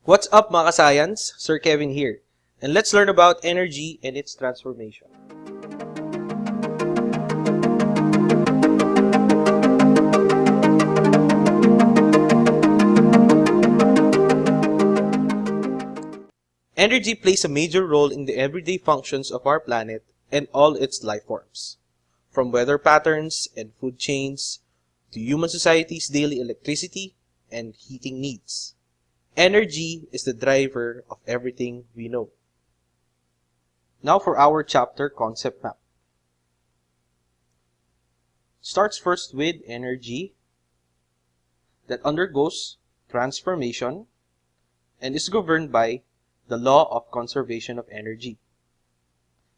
What's up mga ka-science? Sir Kevin here. And let's learn about energy and its transformation. Energy plays a major role in the everyday functions of our planet and all its life forms. From weather patterns and food chains to human society's daily electricity and heating needs. Energy is the driver of everything we know. Now for our chapter concept map. Starts first with energy that undergoes transformation and is governed by the law of conservation of energy.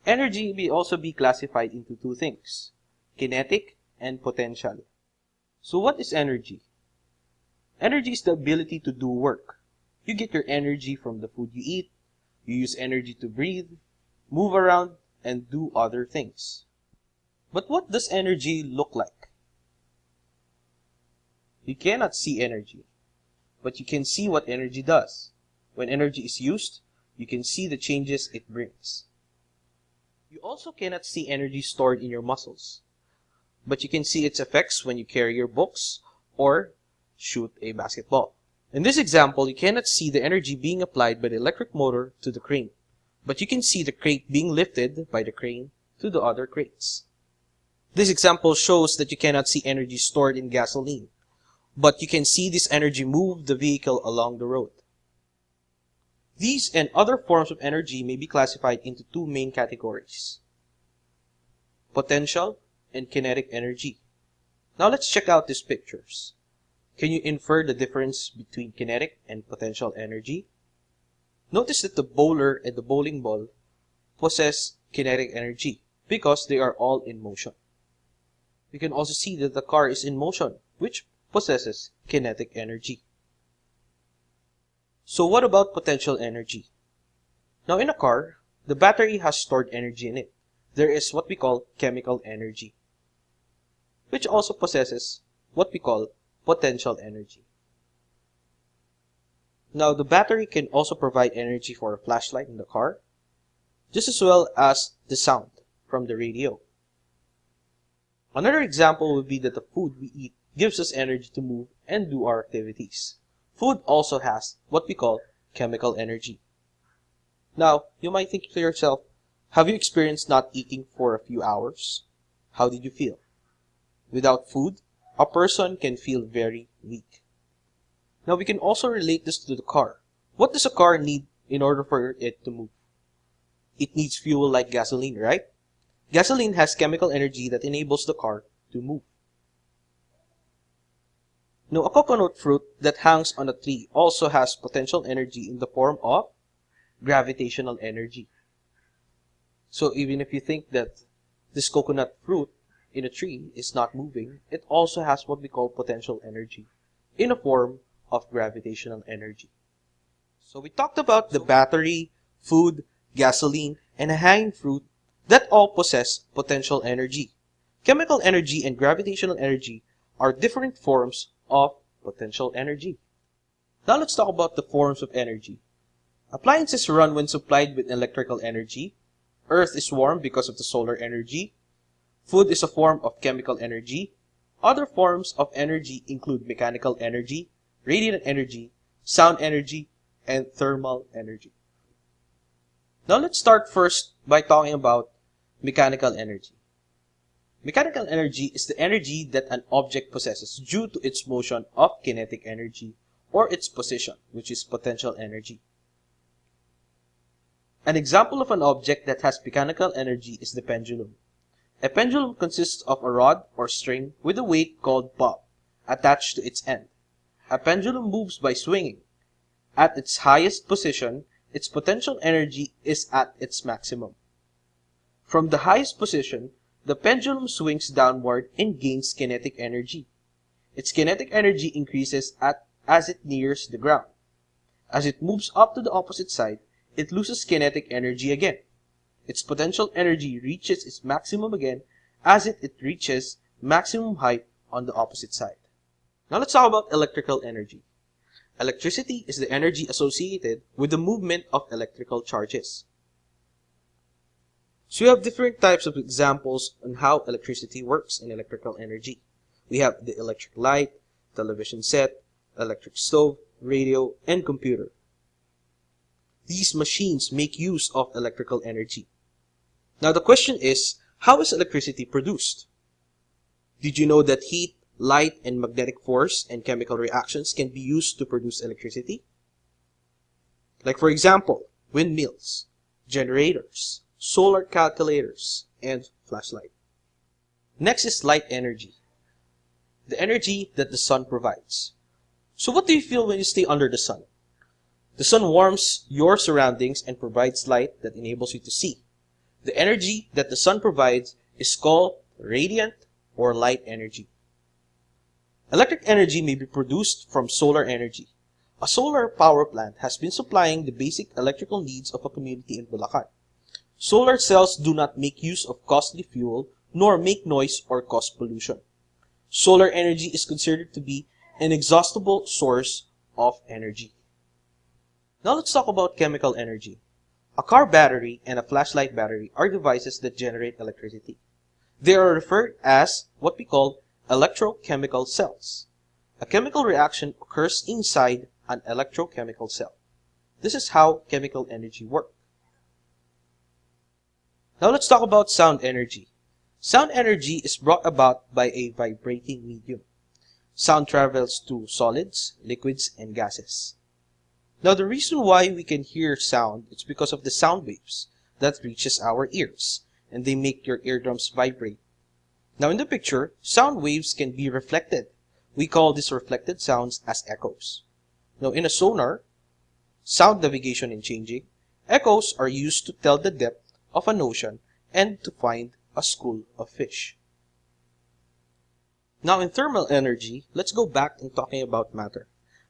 Energy may also be classified into two things, kinetic and potential. So what is energy? Energy is the ability to do work. You get your energy from the food you eat, you use energy to breathe, move around, and do other things. But what does energy look like? You cannot see energy, but you can see what energy does. When energy is used, you can see the changes it brings. You also cannot see energy stored in your muscles, but you can see its effects when you carry your books or shoot a basketball. In this example, you cannot see the energy being applied by the electric motor to the crane, but you can see the crate being lifted by the crane to the other crates. This example shows that you cannot see energy stored in gasoline, but you can see this energy move the vehicle along the road. These and other forms of energy may be classified into two main categories, potential and kinetic energy. Now let's check out these pictures. Can you infer the difference between kinetic and potential energy? Notice that the bowler and the bowling ball possess kinetic energy because they are all in motion. We can also see that the car is in motion, which possesses kinetic energy. So what about potential energy? Now in a car, the battery has stored energy in it. There is what we call chemical energy, which also possesses what we call potential energy. Now the battery can also provide energy for a flashlight in the car, just as well as the sound from the radio. Another example would be that the food we eat gives us energy to move and do our activities. Food also has what we call chemical energy. Now, you might think to yourself, have you experienced not eating for a few hours? How did you feel? Without food, a person can feel very weak. Now we can also relate this to the car. What does a car need in order for it to move? It needs fuel like gasoline, right? Gasoline has chemical energy that enables the car to move. Now a coconut fruit that hangs on a tree also has potential energy in the form of gravitational energy. So even if you think that this coconut fruit in a tree is not moving, it also has what we call potential energy in a form of gravitational energy. So we talked about the battery, food, gasoline, and a hanging fruit that all possess potential energy. Chemical energy and gravitational energy are different forms of potential energy. Now let's talk about the forms of energy. Appliances run when supplied with electrical energy. Earth is warm because of the solar energy. Food is a form of chemical energy. Other forms of energy include mechanical energy, radiant energy, sound energy, and thermal energy. Now let's start first by talking about mechanical energy. Mechanical energy is the energy that an object possesses due to its motion of kinetic energy or its position, which is potential energy. An example of an object that has mechanical energy is the pendulum. A pendulum consists of a rod or string with a weight called bob attached to its end. A pendulum moves by swinging. At its highest position, its potential energy is at its maximum. From the highest position, the pendulum swings downward and gains kinetic energy. Its kinetic energy increases as it nears the ground. As it moves up to the opposite side, it loses kinetic energy again. Its potential energy reaches its maximum again as it reaches maximum height on the opposite side. Now let's talk about electrical energy. Electricity is the energy associated with the movement of electrical charges. So we have different types of examples on how electricity works in electrical energy. We have the electric light, television set, electric stove, radio, and computer. These machines make use of electrical energy. Now the question is, how is electricity produced? Did you know that heat, light, and magnetic force and chemical reactions can be used to produce electricity? Like for example, windmills, generators, solar calculators, and flashlight. Next is light energy, the energy that the sun provides. So what do you feel when you stay under the sun? The sun warms your surroundings and provides light that enables you to see. The energy that the sun provides is called radiant or light energy. Electric energy may be produced from solar energy. A solar power plant has been supplying the basic electrical needs of a community in Bulacan. Solar cells do not make use of costly fuel nor make noise or cause pollution. Solar energy is considered to be an inexhaustible source of energy. Now let's talk about chemical energy. A car battery and a flashlight battery are devices that generate electricity. They are referred as what we call electrochemical cells. A chemical reaction occurs inside an electrochemical cell. This is how chemical energy works. Now let's talk about sound energy. Sound energy is brought about by a vibrating medium. Sound travels through solids, liquids, and gases. Now the reason why we can hear sound is because of the sound waves that reaches our ears, and they make your eardrums vibrate. Now in the picture, sound waves can be reflected. We call these reflected sounds as echoes. Now in a sonar, sound navigation and changing, echoes are used to tell the depth of an ocean and to find a school of fish. Now in thermal energy, let's go back in talking about matter.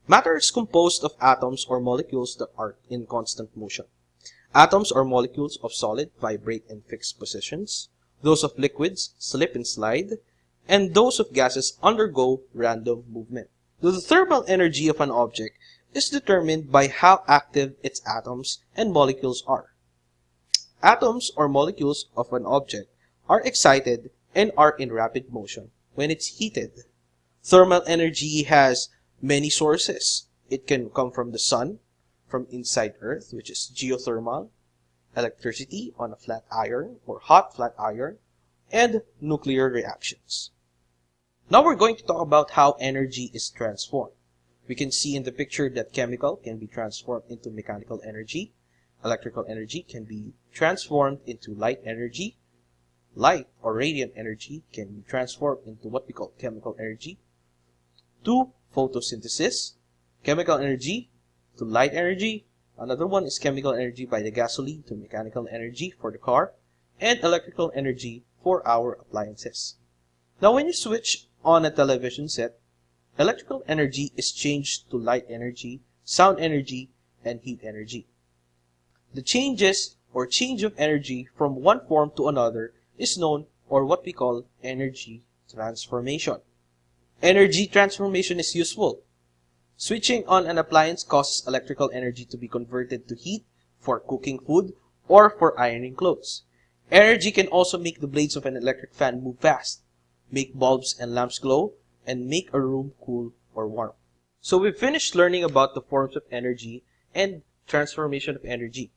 Matter is composed of atoms or molecules that are in constant motion. Atoms or molecules of solid vibrate in fixed positions. Those of liquids slip and slide, and those of gases undergo random movement. The thermal energy of an object is determined by how active its atoms and molecules are. Atoms or molecules of an object are excited and are in rapid motion when it's heated. Thermal energy has many sources. It can come from the sun, from inside Earth, which is geothermal, electricity on a flat iron or hot flat iron, and nuclear reactions. Now we're going to talk about how energy is transformed. We can see in the picture that chemical can be transformed into mechanical energy. Electrical energy can be transformed into light energy. Light or radiant energy can be transformed into what we call chemical energy. To photosynthesis, chemical energy to light energy. Another one is chemical energy by the gasoline to mechanical energy for the car, and electrical energy for our appliances. Now when you switch on a television set, electrical energy is changed to light energy, sound energy, and heat energy. The changes or change of energy from one form to another is known or what we call energy transformation. Energy transformation is useful. Switching on an appliance causes electrical energy to be converted to heat for cooking food or for ironing clothes. Energy can also make the blades of an electric fan move fast, make bulbs and lamps glow, and make a room cool or warm. So we've finished learning about the forms of energy and transformation of energy.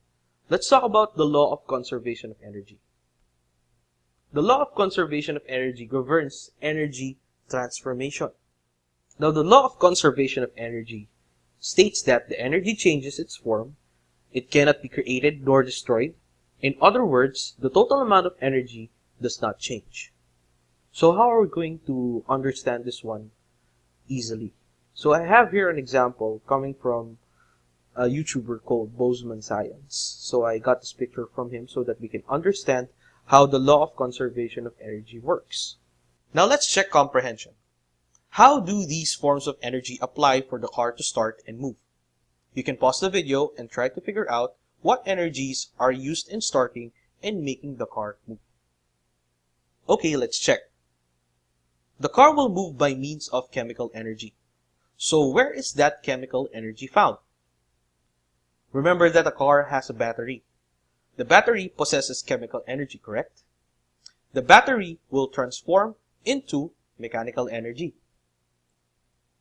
Let's talk about the law of conservation of energy. The law of conservation of energy governs energy transformation. Now, the law of conservation of energy states that the energy changes its form, it cannot be created nor destroyed. In other words, the total amount of energy does not change. So how are we going to understand this one easily? So I have here an example coming from a YouTuber called Bozeman Science. So I got this picture from him so that we can understand how the law of conservation of energy works. Now let's check comprehension. How do these forms of energy apply for the car to start and move? You can pause the video and try to figure out what energies are used in starting and making the car move. Okay, let's check. The car will move by means of chemical energy. So where is that chemical energy found? Remember that a car has a battery. The battery possesses chemical energy, correct? The battery will transform into mechanical energy.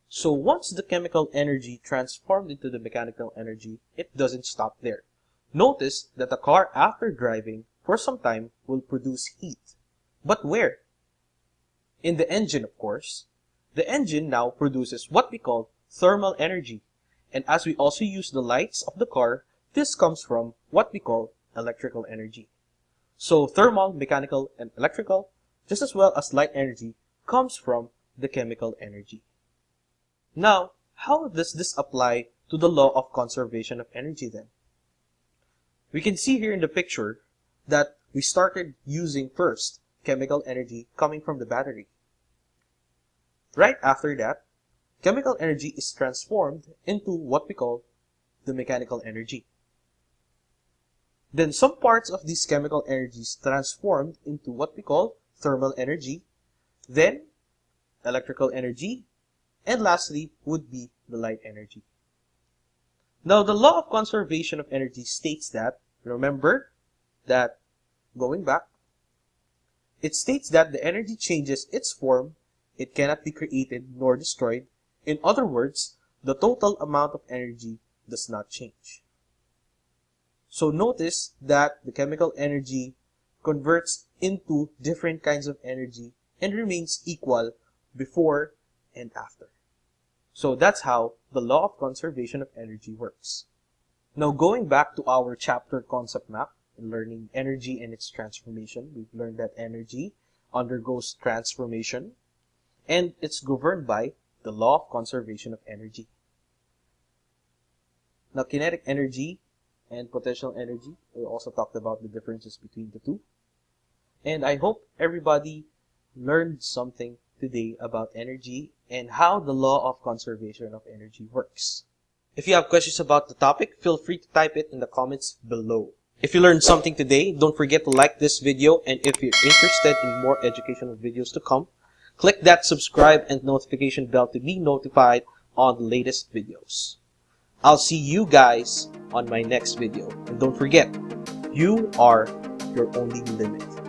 So once the chemical energy transformed into the mechanical energy, it doesn't stop there. Notice that the car, after driving for some time, will produce heat. But where? In the engine, of course. The engine now produces what we call thermal energy. And as we also use the lights of the car, this comes from what we call electrical energy. So thermal, mechanical, and electrical, just as well as light energy, comes from the chemical energy. Now, how does this apply to the law of conservation of energy then? We can see here in the picture that we started using first chemical energy coming from the battery. Right after that, chemical energy is transformed into what we call the mechanical energy. Then some parts of these chemical energies transformed into what we call thermal energy, then electrical energy, and lastly would be the light energy. Now the law of conservation of energy states that, remember that, going back, it states that the energy changes its form, it cannot be created nor destroyed. In other words, the total amount of energy does not change. So notice that the chemical energy converts into different kinds of energy and remains equal before and after. So that's how the law of conservation of energy works. Now going back to our chapter concept map in learning energy and its transformation, we've learned that energy undergoes transformation and it's governed by the law of conservation of energy. Now kinetic energy and potential energy, we also talked about the differences between the two. And I hope everybody learned something today about energy and how the law of conservation of energy works. If you have questions about the topic, feel free to type it in the comments below. If you learned something today, don't forget to like this video, and if you're interested in more educational videos to come, click that subscribe and notification bell to be notified on the latest videos. I'll see you guys on my next video. And don't forget, you are your only limit.